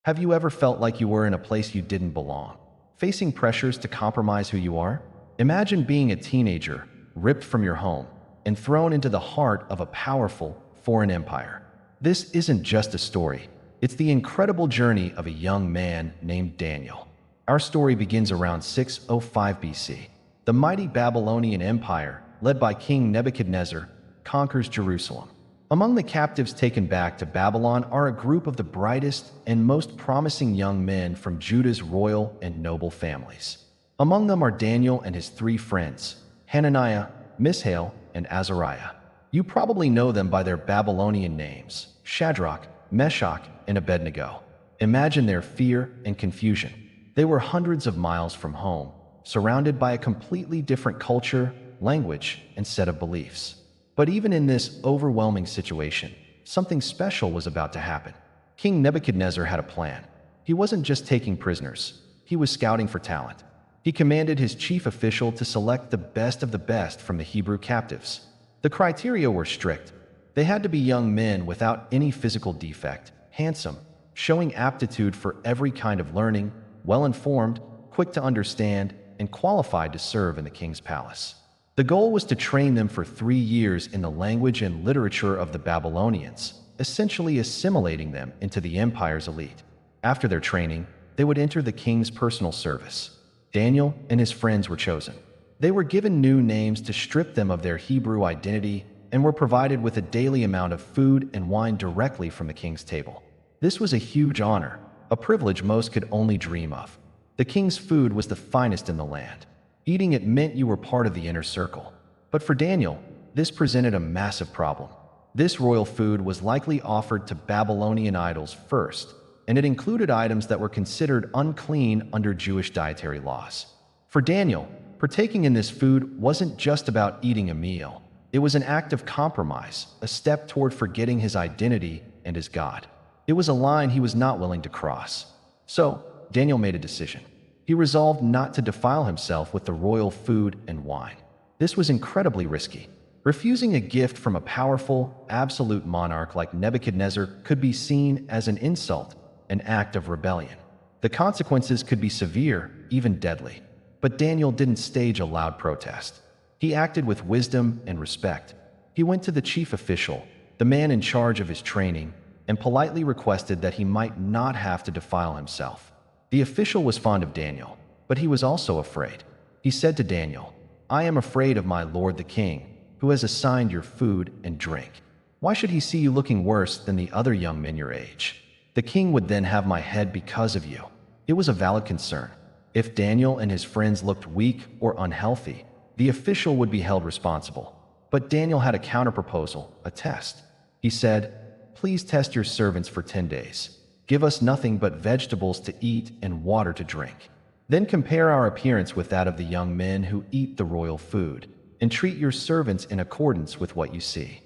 Have you ever felt like you were in a place you didn't belong, facing pressures to compromise who you are? Imagine being a teenager, ripped from your home, and thrown into the heart of a powerful foreign empire. This isn't just a story, it's the incredible journey of a young man named Daniel. Our story begins around 605 BC. The mighty Babylonian Empire, led by King Nebuchadnezzar, conquers Jerusalem. Among the captives taken back to Babylon are a group of the brightest and most promising young men from Judah's royal and noble families. Among them are Daniel and his three friends, Hananiah, Mishael, and Azariah. You probably know them by their Babylonian names, Shadrach, Meshach, and Abednego. Imagine their fear and confusion. They were hundreds of miles from home, surrounded by a completely different culture, language, and set of beliefs. But even in this overwhelming situation, something special was about to happen. King Nebuchadnezzar had a plan. He wasn't just taking prisoners, he was scouting for talent. He commanded his chief official to select the best of the best from the Hebrew captives. The criteria were strict. They had to be young men without any physical defect, handsome, showing aptitude for every kind of learning, well-informed, quick to understand, and qualified to serve in the king's palace. The goal was to train them for 3 years in the language and literature of the Babylonians, essentially assimilating them into the empire's elite. After their training, they would enter the king's personal service. Daniel and his friends were chosen. They were given new names to strip them of their Hebrew identity and were provided with a daily amount of food and wine directly from the king's table. This was a huge honor, a privilege most could only dream of. The king's food was the finest in the land. Eating it meant you were part of the inner circle. But for Daniel, this presented a massive problem. This royal food was likely offered to Babylonian idols first, and it included items that were considered unclean under Jewish dietary laws. For Daniel, partaking in this food wasn't just about eating a meal. It was an act of compromise, a step toward forgetting his identity and his God. It was a line he was not willing to cross. So, Daniel made a decision. He resolved not to defile himself with the royal food and wine. This was incredibly risky. Refusing a gift from a powerful, absolute monarch like Nebuchadnezzar could be seen as an insult, an act of rebellion. The consequences could be severe, even deadly. But Daniel didn't stage a loud protest. He acted with wisdom and respect. He went to the chief official, the man in charge of his training, and politely requested that he might not have to defile himself. The official was fond of Daniel, but he was also afraid. He said to Daniel, "I am afraid of my lord the king, who has assigned your food and drink. Why should he see you looking worse than the other young men your age? The king would then have my head because of you." It was a valid concern. If Daniel and his friends looked weak or unhealthy, the official would be held responsible. But Daniel had a counterproposal, a test. He said, "Please test your servants for 10 days. Give us nothing but vegetables to eat and water to drink. Then compare our appearance with that of the young men who eat the royal food, and treat your servants in accordance with what you see."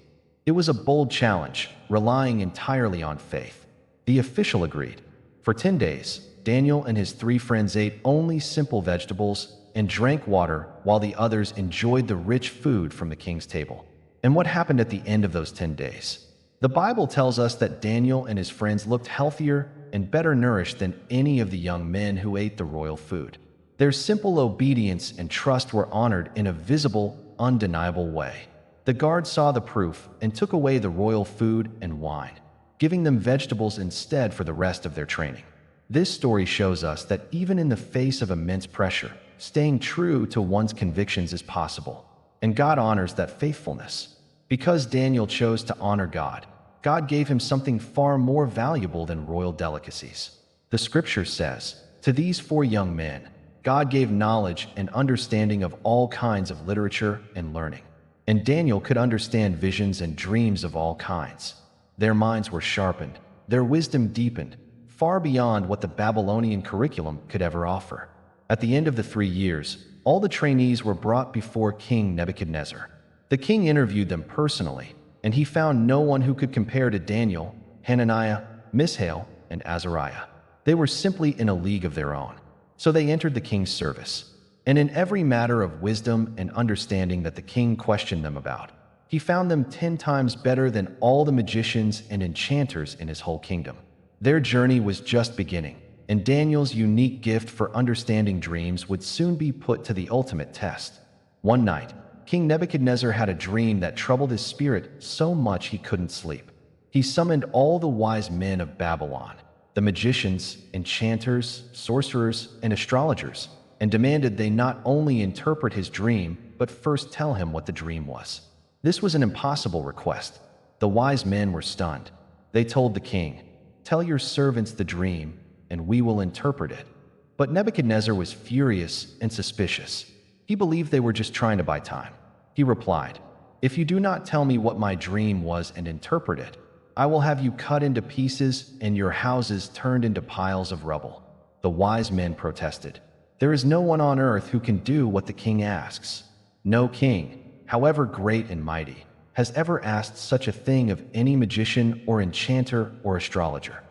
It was a bold challenge, relying entirely on faith. The official agreed. For 10 days, Daniel and his 3 friends ate only simple vegetables and drank water while the others enjoyed the rich food from the king's table. And what happened at the end of those 10 days? The Bible tells us that Daniel and his friends looked healthier and better nourished than any of the young men who ate the royal food. Their simple obedience and trust were honored in a visible, undeniable way. The guards saw the proof and took away the royal food and wine, giving them vegetables instead for the rest of their training. This story shows us that even in the face of immense pressure, staying true to one's convictions is possible, and God honors that faithfulness. Because Daniel chose to honor God, God gave him something far more valuable than royal delicacies. The scripture says, "To these 4 young men, God gave knowledge and understanding of all kinds of literature and learning." And Daniel could understand visions and dreams of all kinds. Their minds were sharpened, their wisdom deepened, far beyond what the Babylonian curriculum could ever offer. At the end of the 3 years, all the trainees were brought before King Nebuchadnezzar. The king interviewed them personally, and he found no one who could compare to Daniel, Hananiah, Mishael, and Azariah. They were simply in a league of their own. So they entered the king's service. And in every matter of wisdom and understanding that the king questioned them about, he found them 10 times better than all the magicians and enchanters in his whole kingdom. Their journey was just beginning, and Daniel's unique gift for understanding dreams would soon be put to the ultimate test. One night, King Nebuchadnezzar had a dream that troubled his spirit so much he couldn't sleep. He summoned all the wise men of Babylon, the magicians, enchanters, sorcerers, and astrologers, and demanded they not only interpret his dream, but first tell him what the dream was. This was an impossible request. The wise men were stunned. They told the king, "Tell your servants the dream, and we will interpret it." But Nebuchadnezzar was furious and suspicious. He believed they were just trying to buy time. He replied, "If you do not tell me what my dream was and interpret it, I will have you cut into pieces and your houses turned into piles of rubble." The wise men protested, "There is no one on earth who can do what the king asks. No king, however great and mighty, has ever asked such a thing of any magician or enchanter or astrologer."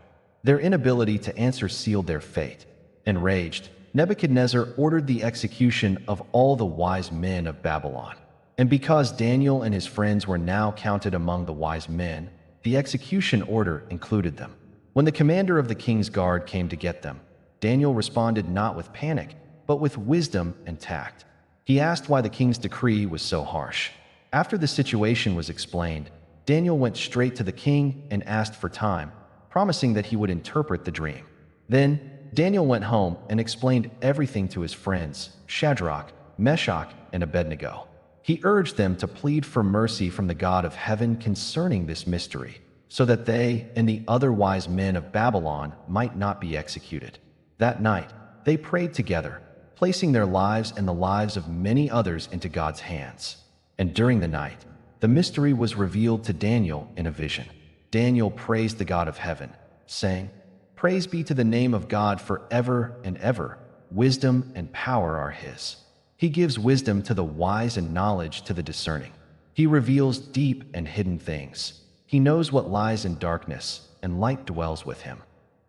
Their inability to answer sealed their fate. Enraged, Nebuchadnezzar ordered the execution of all the wise men of Babylon. And because Daniel and his friends were now counted among the wise men, the execution order included them. When the commander of the king's guard came to get them, Daniel responded not with panic, but with wisdom and tact. He asked why the king's decree was so harsh. After the situation was explained, Daniel went straight to the king and asked for time, promising that he would interpret the dream. Then, Daniel went home and explained everything to his friends, Shadrach, Meshach, and Abednego. He urged them to plead for mercy from the God of heaven concerning this mystery, so that they and the other wise men of Babylon might not be executed. That night, they prayed together, placing their lives and the lives of many others into God's hands. And during the night, the mystery was revealed to Daniel in a vision. Daniel praised the God of heaven, saying, "Praise be to the name of God forever and ever. Wisdom and power are his. He gives wisdom to the wise and knowledge to the discerning. He reveals deep and hidden things. He knows what lies in darkness, and light dwells with him."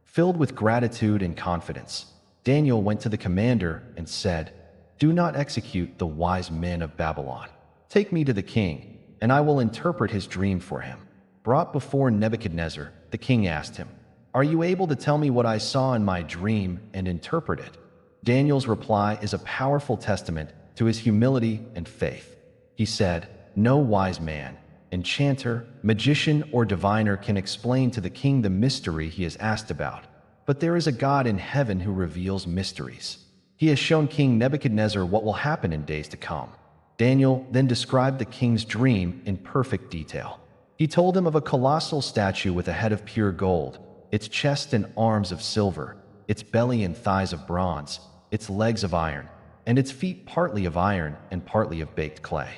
Filled with gratitude and confidence, Daniel went to the commander and said, "Do not execute the wise men of Babylon. Take me to the king, and I will interpret his dream for him." Brought before Nebuchadnezzar, the king asked him, "Are you able to tell me what I saw in my dream and interpret it?" Daniel's reply is a powerful testament to his humility and faith. He said, "No wise man, enchanter, magician, or diviner can explain to the king the mystery he is asked about. But there is a God in heaven who reveals mysteries. He has shown King Nebuchadnezzar what will happen in days to come." Daniel then described the king's dream in perfect detail. He told him of a colossal statue with a head of pure gold, its chest and arms of silver, its belly and thighs of bronze, its legs of iron, and its feet partly of iron and partly of baked clay.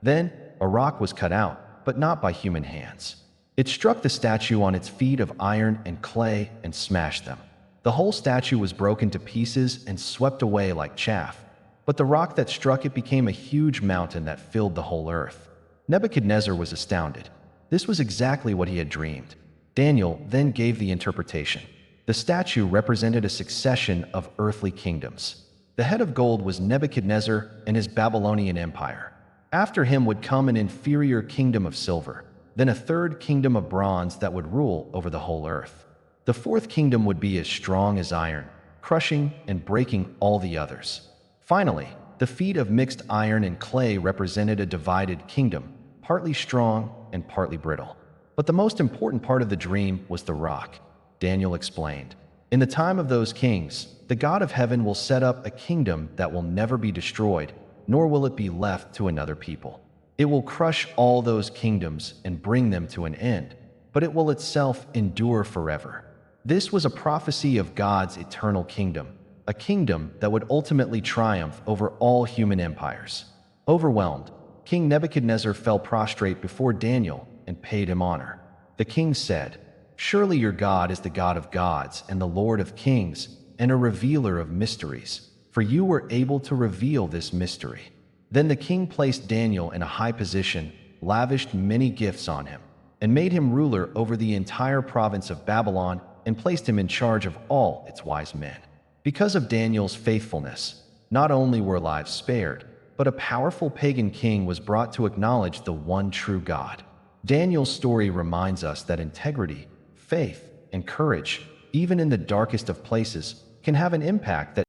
Then a rock was cut out, but not by human hands. It struck the statue on its feet of iron and clay and smashed them. The whole statue was broken to pieces and swept away like chaff, but the rock that struck it became a huge mountain that filled the whole earth. Nebuchadnezzar was astounded. This was exactly what he had dreamed. Daniel then gave the interpretation. The statue represented a succession of earthly kingdoms. The head of gold was Nebuchadnezzar and his Babylonian empire. After him would come an inferior kingdom of silver, then a third kingdom of bronze that would rule over the whole earth. The fourth kingdom would be as strong as iron, crushing and breaking all the others. Finally, the feet of mixed iron and clay represented a divided kingdom, partly strong and partly brittle. But the most important part of the dream was the rock. Daniel explained, "In the time of those kings, the God of heaven will set up a kingdom that will never be destroyed, nor will it be left to another people. It will crush all those kingdoms and bring them to an end, but it will itself endure forever." This was a prophecy of God's eternal kingdom, a kingdom that would ultimately triumph over all human empires. Overwhelmed, King Nebuchadnezzar fell prostrate before Daniel and paid him honor. The king said, "Surely your God is the God of gods and the Lord of kings and a revealer of mysteries, for you were able to reveal this mystery." Then the king placed Daniel in a high position, lavished many gifts on him, and made him ruler over the entire province of Babylon and placed him in charge of all its wise men. Because of Daniel's faithfulness, not only were lives spared, but a powerful pagan king was brought to acknowledge the one true God. Daniel's story reminds us that integrity, faith, and courage even in the darkest of places, can have an impact that